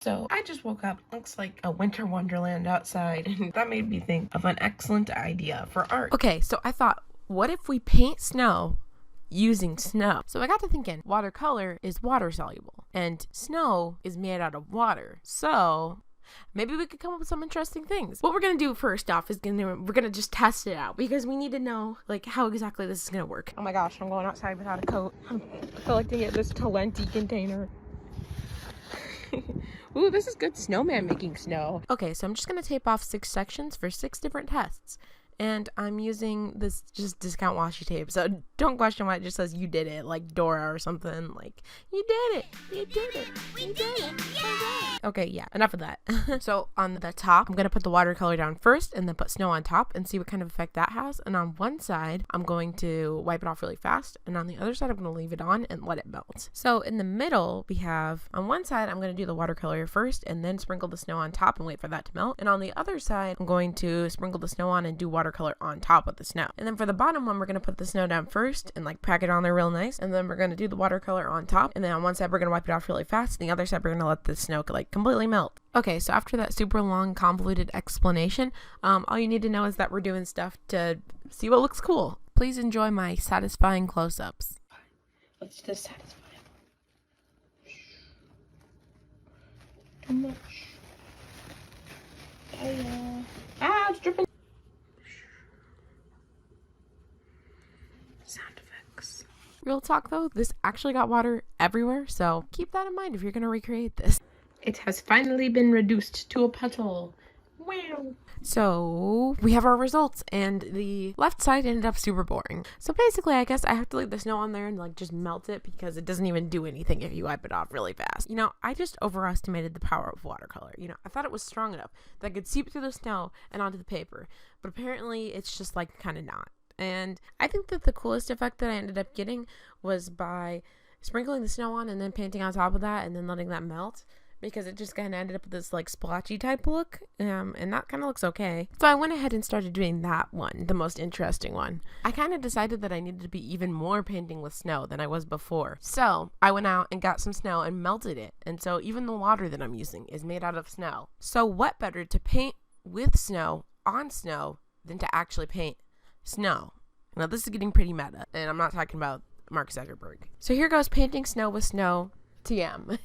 So I just woke up. Looks like a winter wonderland outside, and that made me think of an excellent idea for art. Okay, so I thought, what if we paint snow using snow? So I got to thinking, watercolor is water soluble, and snow is made out of water. So maybe we could come up with some interesting things. What we're gonna do first off is we're gonna just test it out, because we need to know like how exactly this is gonna work. Oh my gosh, I'm going outside without a coat. I'm collecting it, this Talenti container. Ooh, this is good snowman making snow. Okay, so I'm just gonna tape off 6 sections for 6 different tests. And I'm using this just discount washi tape. So don't question why it just says you did it, like Dora or something. Like, you did it, you did it, you did it. Okay, yeah, enough of that. So on the top, I'm gonna put the watercolor down first and then put snow on top and see what kind of effect that has. And on one side, I'm going to wipe it off really fast. And on the other side, I'm gonna leave it on and let it melt. So in the middle, we have, on one side, I'm gonna do the watercolor first and then sprinkle the snow on top and wait for that to melt. And on the other side, I'm going to sprinkle the snow on and do watercolor on top of the snow. And then for the bottom one, we're going to put the snow down first and like pack it on there real nice. And then we're going to do the watercolor on top. And then on one side, we're going to wipe it off really fast. And the other side, we're going to let the snow like completely melt. Okay, so after that super long convoluted explanation, all you need to know is that we're doing stuff to see what looks cool. Please enjoy my satisfying close-ups. Let's just satisfy it. Too much. It's dripping. Sound effects. Real talk though, this actually got water everywhere, so keep that in mind if you're gonna recreate this. It has finally been reduced to a puddle. Wow. So we have our results, and the left side ended up super boring. So basically, I guess I have to leave the snow on there and like just melt it, because it doesn't even do anything if you wipe it off really fast. You know, I just overestimated the power of watercolor. You know, I thought it was strong enough that I could seep through the snow and onto the paper, but apparently it's just like kind of not. And I think that the coolest effect that I ended up getting was by sprinkling the snow on and then painting on top of that and then letting that melt, because it just kind of ended up with this like splotchy type look, and that kind of looks okay. So I went ahead and started doing that one, the most interesting one. I kind of decided that I needed to be even more painting with snow than I was before. So I went out and got some snow and melted it, and so even the water that I'm using is made out of snow. So what better to paint with snow on snow than to actually paint snow? Now this is getting pretty meta, and I'm not talking about Mark Zuckerberg. So here goes painting snow with snow. TM.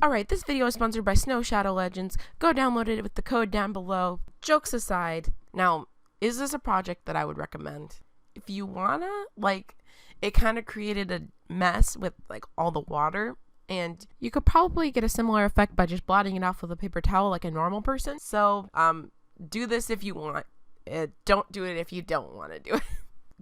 Alright, this video is sponsored by Snow Shadow Legends. Go download it with the code down below. Jokes aside, now, is this a project that I would recommend? If you wanna, like, it kind of created a mess with, like, all the water, and you could probably get a similar effect by just blotting it off with a paper towel like a normal person. So, do this if you want. Don't do it if you don't want to do it.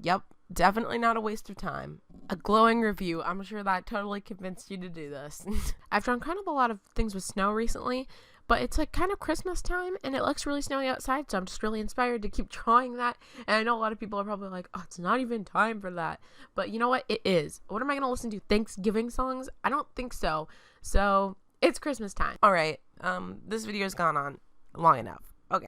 Yep. Definitely not a waste of time. A glowing review. I'm sure that totally convinced you to do this. I've drawn kind of a lot of things with snow recently, but it's like kind of Christmas time and it looks really snowy outside, so I'm just really inspired to keep drawing that. And I know a lot of people are probably like, oh, it's not even time for that. But you know what? It is. What am I going to listen to? Thanksgiving songs? I don't think so. So it's Christmas time. All right. This video's gone on long enough. Okay.